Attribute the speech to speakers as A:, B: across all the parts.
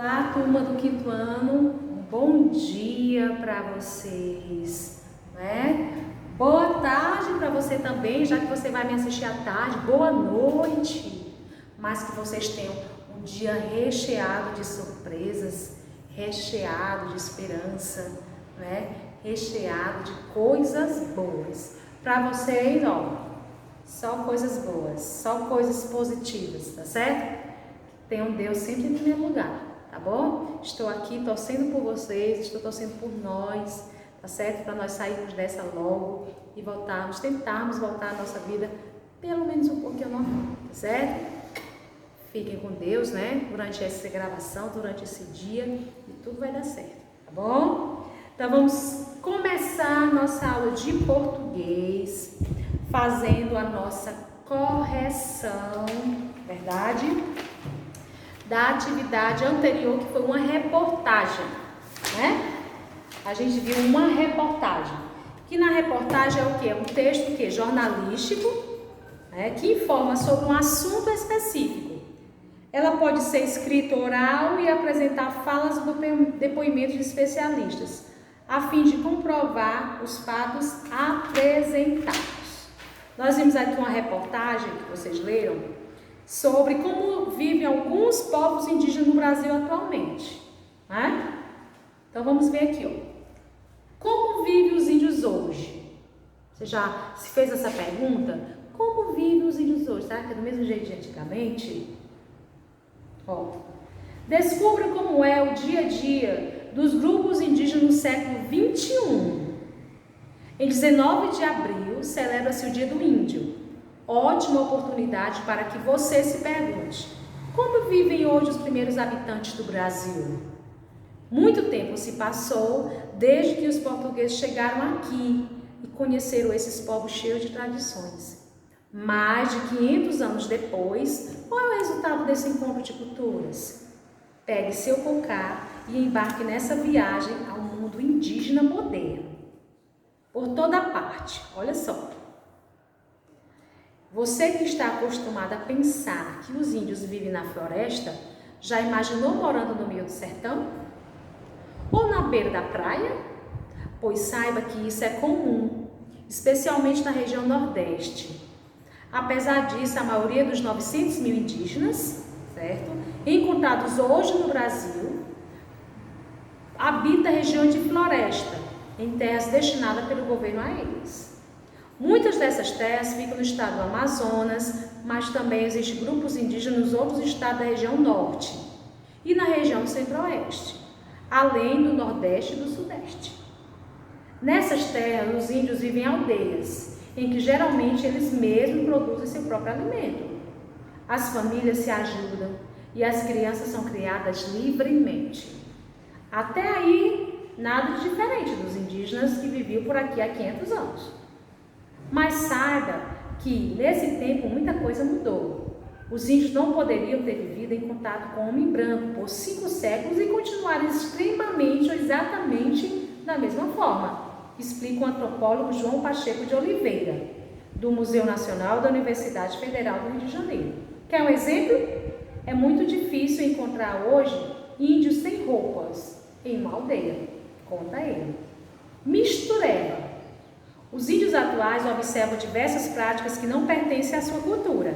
A: Olá, turma do quinto ano, um bom dia para vocês, né? Boa tarde para você também, já que você vai me assistir à tarde, boa noite, mas que vocês tenham um dia recheado de surpresas, recheado de esperança, né? Recheado de coisas boas. Para vocês, ó, só coisas boas, só coisas positivas, tá certo? Tenham Deus sempre em primeiro lugar. Tá bom? Estou aqui torcendo por vocês, estou torcendo por nós, tá certo? Para nós sairmos dessa logo e tentarmos voltar a nossa vida pelo menos um pouquinho normal, tá certo? Fiquem com Deus, né? Durante essa gravação, durante esse dia e tudo vai dar certo, tá bom? Então vamos começar a nossa aula de português fazendo a nossa correção, verdade? Da atividade anterior, que foi uma reportagem, né? A gente viu uma reportagem, que na reportagem é o quê? É um texto que jornalístico, né? Que informa sobre um assunto específico. Ela pode ser escrita oral e apresentar falas do depoimento de especialistas, a fim de comprovar os fatos apresentados. Nós vimos aqui uma reportagem que vocês leram, sobre como vivem alguns povos indígenas no Brasil atualmente, né? Então vamos ver aqui, ó. Como vivem os índios hoje? Você já se fez essa pergunta? Como vivem os índios hoje? Será que é do mesmo jeito de antigamente? Ó, descubra como é o dia a dia dos grupos indígenas no século XXI. Em 19 de abril, celebra-se o Dia do Índio. Ótima oportunidade para que você se pergunte: como vivem hoje os primeiros habitantes do Brasil? Muito tempo se passou desde que os portugueses chegaram aqui e conheceram esses povos cheios de tradições. Mais de 500 anos depois, qual é o resultado desse encontro de culturas? Pegue seu cocá e embarque nessa viagem ao mundo indígena moderno. Por toda parte, olha só. Você que está acostumado a pensar que os índios vivem na floresta, já imaginou morando no meio do sertão? Ou na beira da praia? Pois saiba que isso é comum, especialmente na região Nordeste. Apesar disso, a maioria dos 900 mil indígenas, certo, encontrados hoje no Brasil, habita a região de floresta, em terras destinadas pelo governo a eles. Muitas dessas terras ficam no estado do Amazonas, mas também existem grupos indígenas nos outros estados da região norte e na região centro-oeste, além do nordeste e do sudeste. Nessas terras, os índios vivem em aldeias, em que geralmente eles mesmos produzem seu próprio alimento. As famílias se ajudam e as crianças são criadas livremente. Até aí, nada de diferente dos indígenas que viviam por aqui há 500 anos. Mas saiba que, nesse tempo, muita coisa mudou. Os índios não poderiam ter vivido em contato com o homem branco por 5 séculos e continuar extremamente ou exatamente da mesma forma, explica o antropólogo João Pacheco de Oliveira, do Museu Nacional da Universidade Federal do Rio de Janeiro. Quer um exemplo? É muito difícil encontrar hoje índios sem roupas em uma aldeia, conta ele. Mistureba. Os índios atuais observam diversas práticas que não pertencem à sua cultura.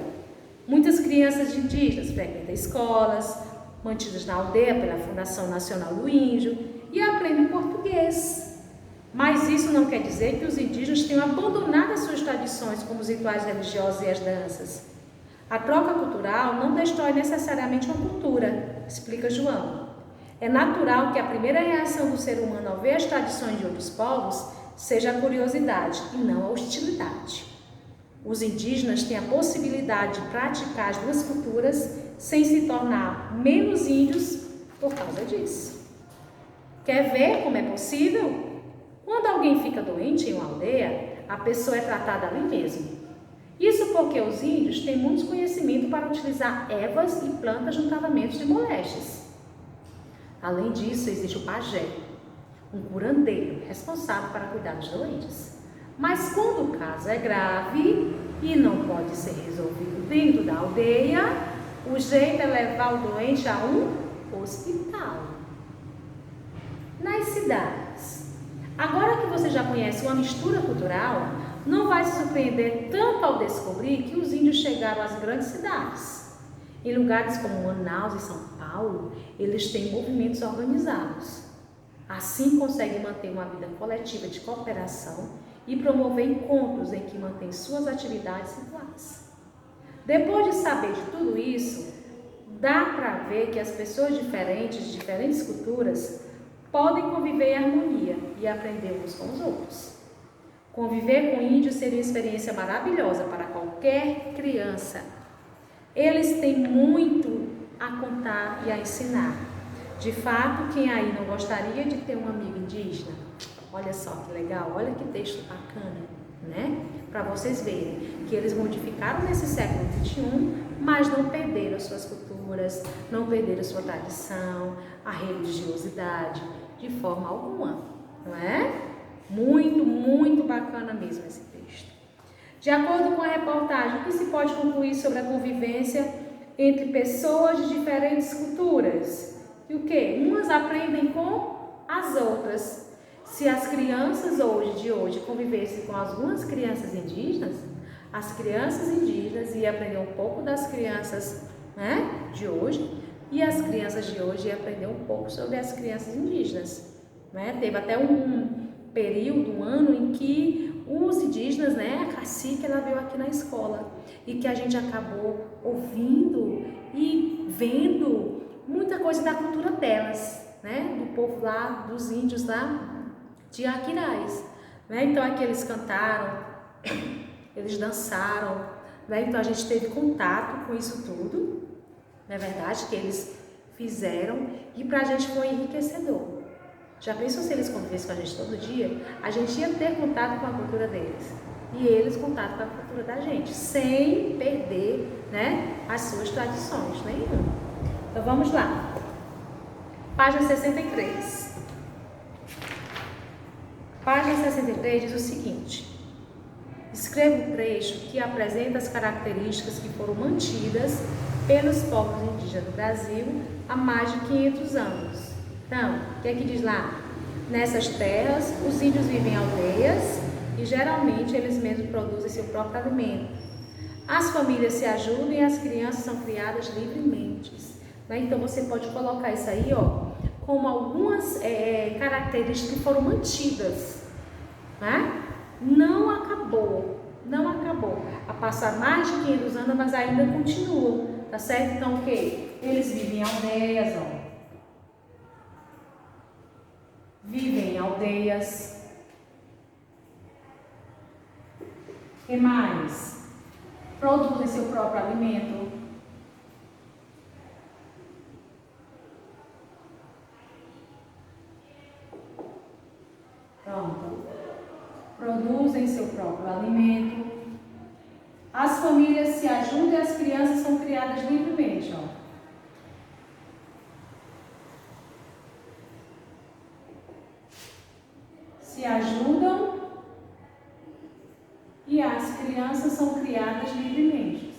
A: Muitas crianças indígenas frequentam escolas, mantidas na aldeia pela Fundação Nacional do Índio, e aprendem português. Mas isso não quer dizer que os indígenas tenham abandonado as suas tradições, como os rituais religiosos e as danças. A troca cultural não destrói necessariamente uma cultura, explica João. É natural que a primeira reação do ser humano ao ver as tradições de outros povos seja a curiosidade e não a hostilidade. Os indígenas têm a possibilidade de praticar as duas culturas sem se tornar menos índios por causa disso. Quer ver como é possível? Quando alguém fica doente em uma aldeia, a pessoa é tratada ali mesmo. Isso porque os índios têm muito conhecimento para utilizar ervas e plantas no tratamento de moléstias. Além disso, existe o pajé, um curandeiro responsável para cuidar dos doentes. Mas quando o caso é grave e não pode ser resolvido dentro da aldeia, o jeito é levar o doente a um hospital. Nas cidades. Agora que você já conhece uma mistura cultural, não vai se surpreender tanto ao descobrir que os índios chegaram às grandes cidades. Em lugares como Manaus e São Paulo, eles têm movimentos organizados. Assim conseguem manter uma vida coletiva de cooperação e promover encontros em que mantêm suas atividades rituais. Depois de saber de tudo isso, dá para ver que as pessoas diferentes, de diferentes culturas, podem conviver em harmonia e aprender uns com os outros. Conviver com índios seria uma experiência maravilhosa para qualquer criança. Eles têm muito a contar e a ensinar. De fato, quem aí não gostaria de ter um amigo indígena? Olha só que legal, olha que texto bacana, né? Para vocês verem que eles modificaram nesse século XXI, mas não perderam suas culturas, não perderam sua tradição, a religiosidade, de forma alguma, não é? Muito, muito bacana mesmo esse texto. De acordo com a reportagem, o que se pode concluir sobre a convivência entre pessoas de diferentes culturas? E o que? Umas aprendem com as outras. Se as crianças de hoje convivessem com algumas crianças indígenas, as crianças indígenas iam aprender um pouco das crianças, né, de hoje, e as crianças de hoje iam aprender um pouco sobre as crianças indígenas. Né? Teve até um período, um ano, em que os indígenas, né, a cacique, ela veio aqui na escola e que a gente acabou ouvindo e vendo muita coisa da cultura delas, né, do povo lá, dos índios lá de Aquiraz, né? Então aqui eles cantaram, eles dançaram, né? Então a gente teve contato com isso tudo, não é verdade, que eles fizeram, e para a gente foi enriquecedor. Já pensou se eles convivessem com a gente todo dia? A gente ia ter contato com a cultura deles e eles contato com a cultura da gente, sem perder, né, as suas tradições, nenhuma. Então vamos lá. Página 63. Página 63 diz o seguinte: escreva um trecho que apresenta as características que foram mantidas pelos povos indígenas do Brasil há mais de 500 anos. Então, o que é que diz lá? Nessas terras, os índios vivem em aldeias e geralmente eles mesmos produzem seu próprio alimento. As famílias se ajudam e as crianças são criadas livremente. Né? Então, você pode colocar isso aí, ó, como algumas características que foram mantidas, né? Não acabou, não acabou. A passar mais de 500 anos, mas ainda continuam, tá certo? Então, o que? Eles vivem em aldeias, ó. Vivem em aldeias. O que mais? Produzem seu próprio alimento. Pronto. Produzem seu próprio alimento. As famílias se ajudam e as crianças são criadas livremente, ó. Se ajudam e as crianças são criadas livremente.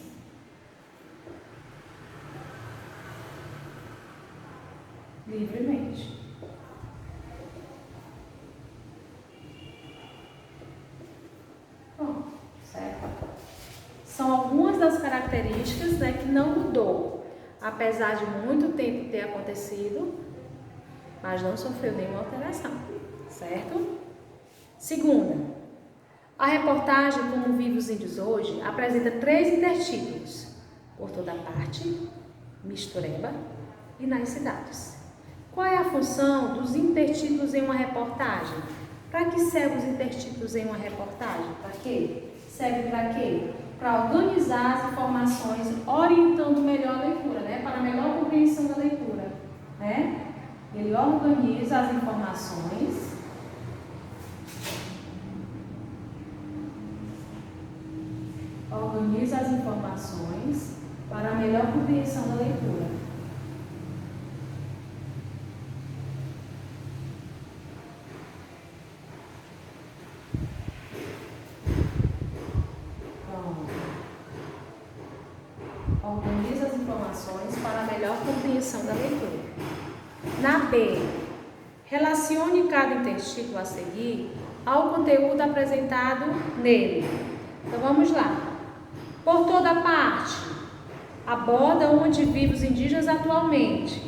A: Livremente. Bom, certo? São algumas das características, né, que não mudou, apesar de muito tempo ter acontecido, mas não sofreu nenhuma alteração, certo? Segunda, a reportagem Como Vivem os Índios Hoje apresenta 3 intertítulos: Por Toda Parte, Mistureba e Nas Cidades. Qual é a função dos intertítulos em uma reportagem? Para que servem os intertítulos em uma reportagem? Para quê? Serve para quê? Para organizar as informações, orientando melhor a leitura, né? Para a melhor compreensão da leitura, né? Ele organiza as informações para a melhor compreensão da leitura. Organiza as informações para a melhor compreensão da leitura. Na B, relacione cada intertítulo a seguir ao conteúdo apresentado nele. Então vamos lá. Por toda parte, aborda onde vivem os indígenas atualmente.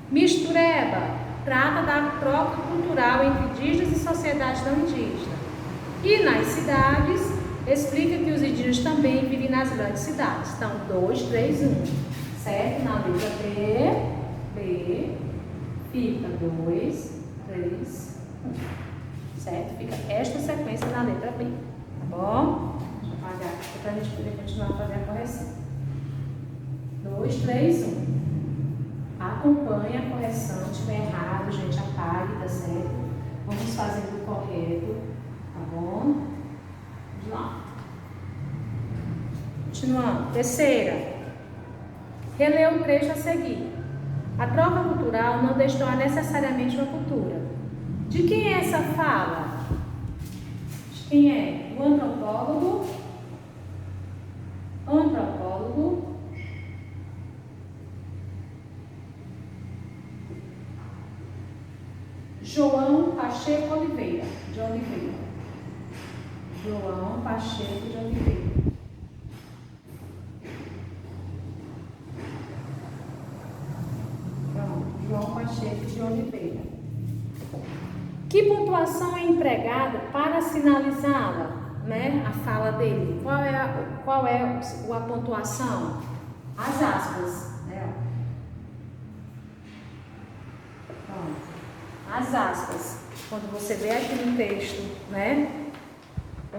A: Mistureba, trata da troca cultural entre indígenas e sociedade não indígena. E nas cidades, explica que os indígenas também vivem nas grandes cidades. Então, 2, 3, 1. Certo? Na letra B, fica 2, 3, 1. Certo? Fica esta sequência na letra B. Tá bom? Deixa eu apagar aqui para a gente poder continuar a fazer a correção. 2, 3, 1. Acompanhe a correção. Se estiver errado, gente, apague, tá certo? Vamos fazendo o correto, tá bom? Vamos lá. Continuando. Terceira. Relê o trecho a seguir. A troca cultural não destoa necessariamente uma cultura. De quem é essa fala? De quem é? O antropólogo. João Pacheco Oliveira, de Oliveira. João Pacheco de Oliveira. Pronto, João Pacheco de Oliveira. Que pontuação é empregada para sinalizá-la, né? A fala dele. Qual é a pontuação? As aspas, né? Pronto. As aspas, quando você vê aqui no texto, né,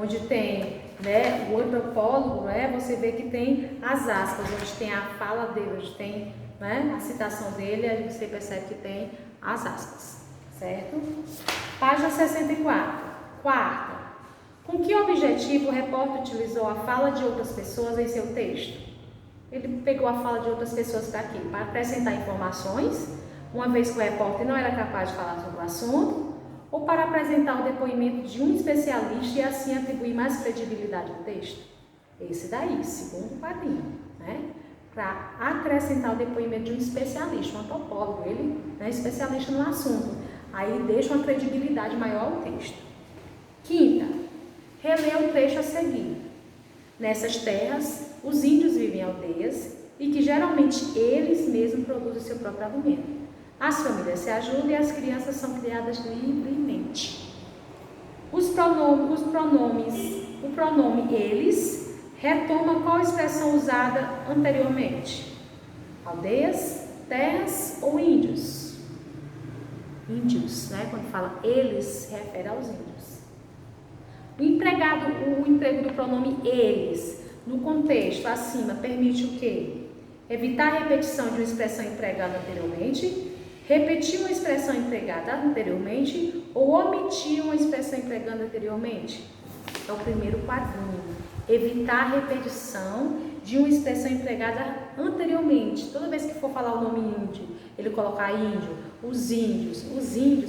A: onde tem, né, o antropólogo, né, você vê que tem as aspas, onde tem a fala dele, onde tem, né, a citação dele, aí você percebe que tem as aspas, certo? Página 64, quarta. Com que objetivo o repórter utilizou a fala de outras pessoas em seu texto? Ele pegou a fala de outras pessoas para quê? Para acrescentar informações, uma vez que o repórter não era capaz de falar sobre o assunto, ou para apresentar o depoimento de um especialista e assim atribuir mais credibilidade ao texto? Esse daí, segundo quadrinho, né? Para acrescentar o depoimento de um especialista, um antropólogo, ele é especialista no assunto, aí deixa uma credibilidade maior ao texto. Quinta, relê o trecho a seguir. Nessas terras, os índios vivem em aldeias e que geralmente eles mesmos produzem seu próprio alimento. As famílias se ajudam e as crianças são criadas livremente. O pronome eles retoma qual expressão usada anteriormente? Aldeias, terras ou índios? Índios, né? Quando fala eles, se refere aos índios. O emprego do pronome eles no contexto acima permite o quê? Evitar a repetição de uma expressão empregada anteriormente, repetir uma expressão empregada anteriormente ou omitir uma expressão empregada anteriormente. É o primeiro quadrinho. Evitar a repetição de uma expressão empregada anteriormente. Toda vez que for falar o nome índio, ele colocar índio, os índios,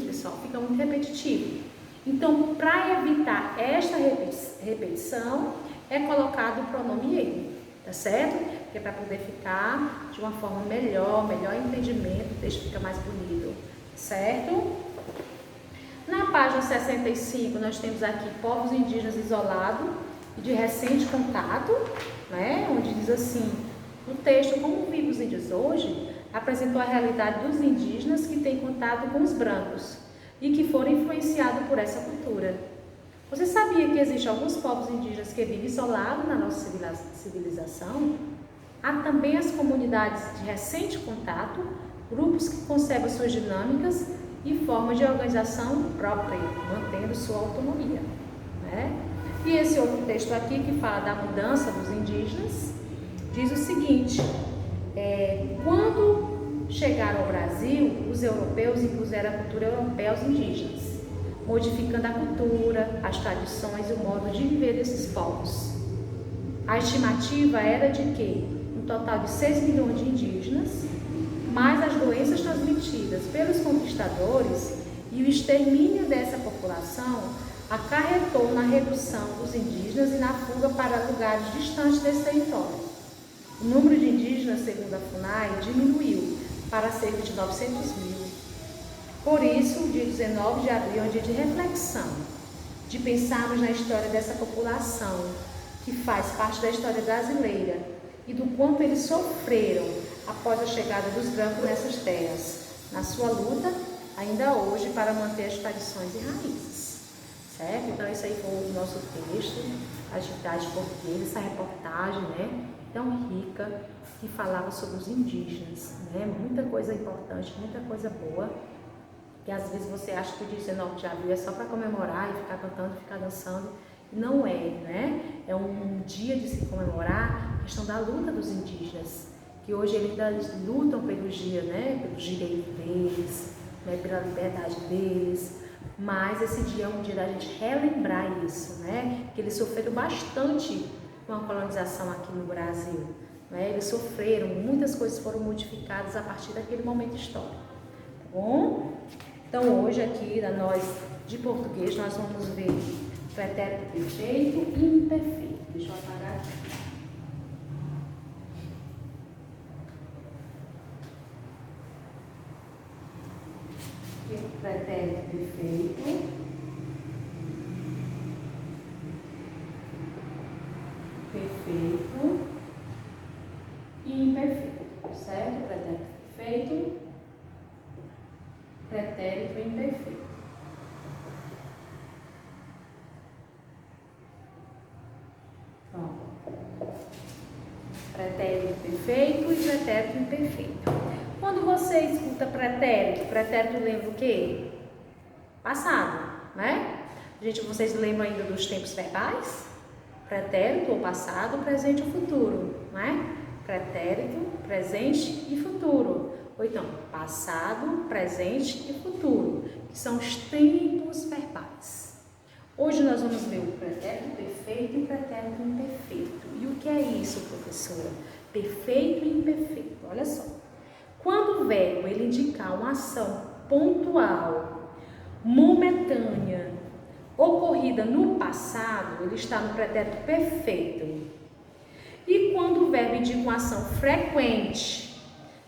A: pessoal, fica muito repetitivo. Então, para evitar esta repetição, é colocado o pronome ele, tá certo? Que é para poder ficar de uma forma melhor entendimento, o texto fica mais bonito, certo? Na página 65, nós temos aqui povos indígenas isolados e de recente contato, né? Onde diz assim, o texto, como vivem os índios hoje, apresentou a realidade dos indígenas que têm contato com os brancos e que foram influenciados por essa cultura. Você sabia que existem alguns povos indígenas que vivem isolados na nossa civilização? Há também as comunidades de recente contato, grupos que conservam suas dinâmicas e formas de organização própria, mantendo sua autonomia, né? E esse outro texto aqui, que fala da mudança dos indígenas, diz o seguinte, quando chegaram ao Brasil, os europeus impuseram a cultura europeia aos indígenas, modificando a cultura, as tradições e o modo de viver desses povos. A estimativa era de que um total de 6 milhões de indígenas, mais as doenças transmitidas pelos conquistadores e o extermínio dessa população acarretou na redução dos indígenas e na fuga para lugares distantes desse território. O número de indígenas, segundo a FUNAI, diminuiu para cerca de 900 mil Por isso, o dia 19 de abril é um dia de reflexão, de pensarmos na história dessa população, que faz parte da história brasileira, e do quanto eles sofreram após a chegada dos brancos nessas terras, na sua luta, ainda hoje, para manter as tradições e raízes. Certo? Então, isso aí foi o nosso texto, Atividade Portuguesa, essa reportagem, né, tão rica, que falava sobre os indígenas, né, muita coisa importante, muita coisa boa, que às vezes você acha que o dia 19 de abril é só para comemorar e ficar cantando, ficar dançando. Não é, né? É um dia de se comemorar a questão da luta dos indígenas, que hoje eles ainda lutam pelos dias, né? Pelos direitos deles, né? Pela liberdade deles. Mas esse dia é um dia da gente relembrar isso, né? Que eles sofreram bastante com a colonização aqui no Brasil, né? Eles sofreram, muitas coisas foram modificadas a partir daquele momento histórico, tá bom? Então hoje aqui, nós de português, nós vamos ver pretérito perfeito e imperfeito. Deixa eu apagar aqui. Pretérito perfeito, perfeito e imperfeito, certo? Pretérito perfeito, pretérito imperfeito. Pretérito perfeito e pretérito imperfeito. Quando você escuta pretérito lembra o quê? Passado, né? Vocês lembram ainda dos tempos verbais? Pretérito, ou passado, presente ou futuro, né? Pretérito, presente e futuro. Ou então, passado, presente e futuro, que são os tempos verbais. Hoje nós vamos ver o pretérito perfeito e o pretérito imperfeito. E o que é isso, professora? Perfeito e imperfeito. Olha só. Quando o verbo ele indicar uma ação pontual, momentânea, ocorrida no passado, ele está no pretérito perfeito. E quando o verbo indica uma ação frequente,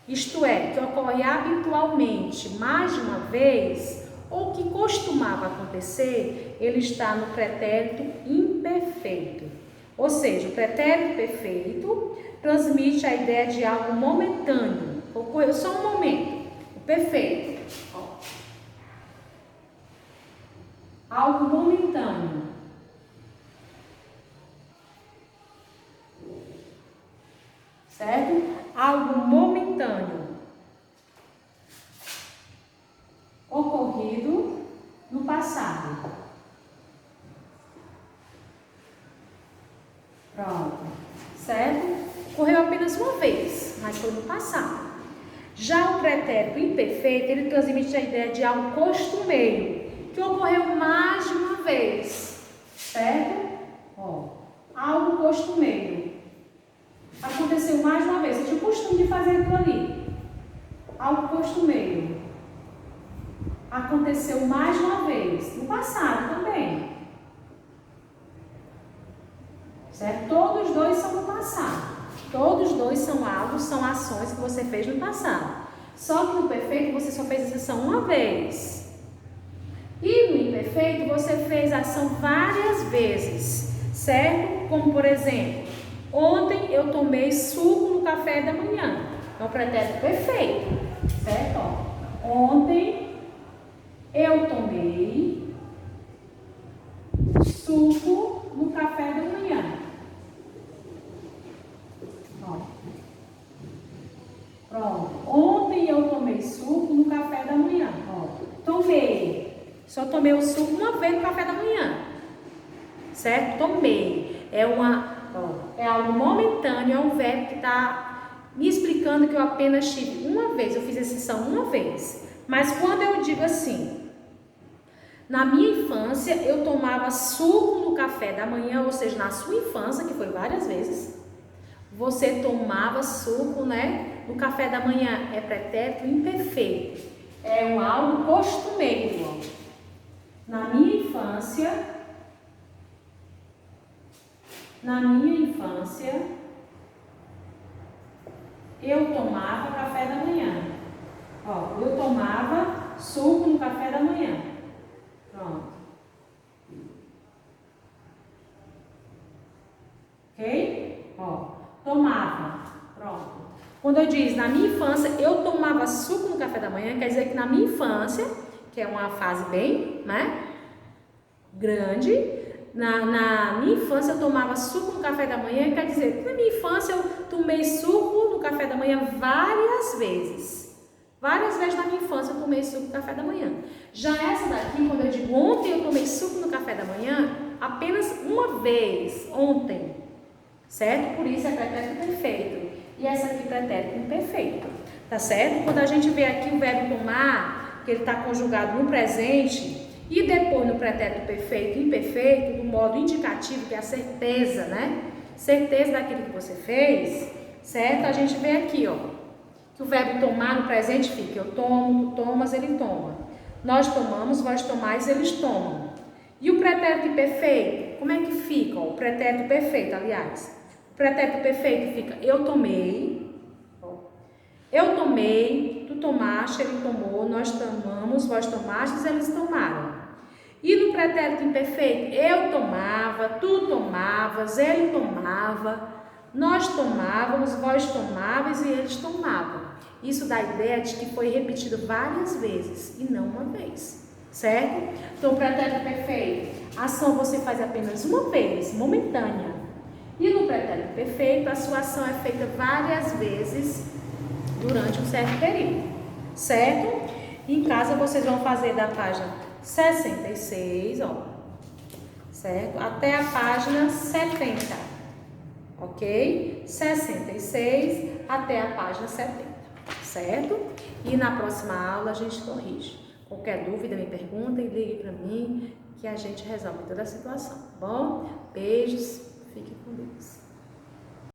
A: isto é, que ocorre habitualmente mais de uma vez, ou que costumava acontecer, ele está no pretérito imperfeito. Ou seja, o pretérito perfeito transmite a ideia de algo momentâneo. Ocorreu só um momento. O perfeito. Ó. Algo momentâneo. Certo? Algo momentâneo. Ocorrido no passado. Pronto. Certo? Ocorreu apenas uma vez, mas foi no passado. Já o pretérito imperfeito, ele transmite a ideia de algo costumeiro, que ocorreu mais de uma vez. Certo? Ó, algo costumeiro. Aconteceu mais de uma vez. Você tinha o costume de fazer aquilo ali. Algo costumeiro. Aconteceu mais de uma vez. No passado também. Certo? Todos os dois são no passado. Todos os dois são algo, são ações que você fez no passado. Só que no perfeito você só fez essa ação uma vez. E no imperfeito você fez a ação várias vezes. Certo? Como por exemplo, ontem eu tomei suco no café da manhã. É o pretérito perfeito. Certo? Ó. Ontem eu tomei suco no café da manhã. Ó. Pronto. Ontem eu tomei suco no café da manhã. Ó. Tomei. Só tomei o suco uma vez no café da manhã. Certo? Tomei. É algo momentâneo, é um verbo que está me explicando que eu apenas tive uma vez. Eu fiz essa ação uma vez. Mas quando eu digo assim, na minha infância eu tomava suco no café da manhã, ou seja, na sua infância, que foi várias vezes, você tomava suco, né, no café da manhã. É pretérito imperfeito. É algo costumeiro. Ó. Na minha infância, eu tomava café da manhã. Ó, eu tomava suco no café da manhã. Pronto. Ok? Ó, tomava. Pronto. Quando eu diz na minha infância, eu tomava suco no café da manhã, quer dizer que na minha infância, que é uma fase bem, né, grande, na minha infância eu tomava suco no café da manhã, quer dizer que na minha infância eu tomei suco no café da manhã várias vezes. Várias vezes na minha infância eu tomei suco no café da manhã. Já essa daqui, quando eu digo ontem eu tomei suco no café da manhã, apenas uma vez, ontem, certo? Por isso é pretérito perfeito. E essa aqui pretérito imperfeito, tá certo? Quando a gente vê aqui o verbo tomar, que ele está conjugado no presente, e depois no pretérito perfeito e imperfeito, do modo indicativo, que é a certeza, né? Certeza daquilo que você fez, certo? A gente vê aqui, ó, que o verbo tomar no presente fica eu tomo, tu tomas, ele toma. Nós tomamos, vós tomais, eles tomam. E o pretérito imperfeito, como é que fica? Ó, o pretérito perfeito, aliás. O pretérito perfeito fica eu tomei, tu tomaste, ele tomou, nós tomamos, vós tomastes, eles tomaram. E no pretérito imperfeito, eu tomava, tu tomavas, ele tomava, nós tomávamos, vós tomávamos e eles tomavam. Isso dá a ideia de que foi repetido várias vezes e não uma vez, certo? Então, o pretérito perfeito, a ação você faz apenas uma vez, momentânea. E no pretérito perfeito, a sua ação é feita várias vezes durante um certo período, certo? E em casa vocês vão fazer da página 66, ó, certo? Até a página 70, ok? 66 até a página 70, certo? E na próxima aula a gente corrige. Qualquer dúvida, me pergunta e ligue para mim que a gente resolve toda a situação, tá bom? Beijos, fique com Deus.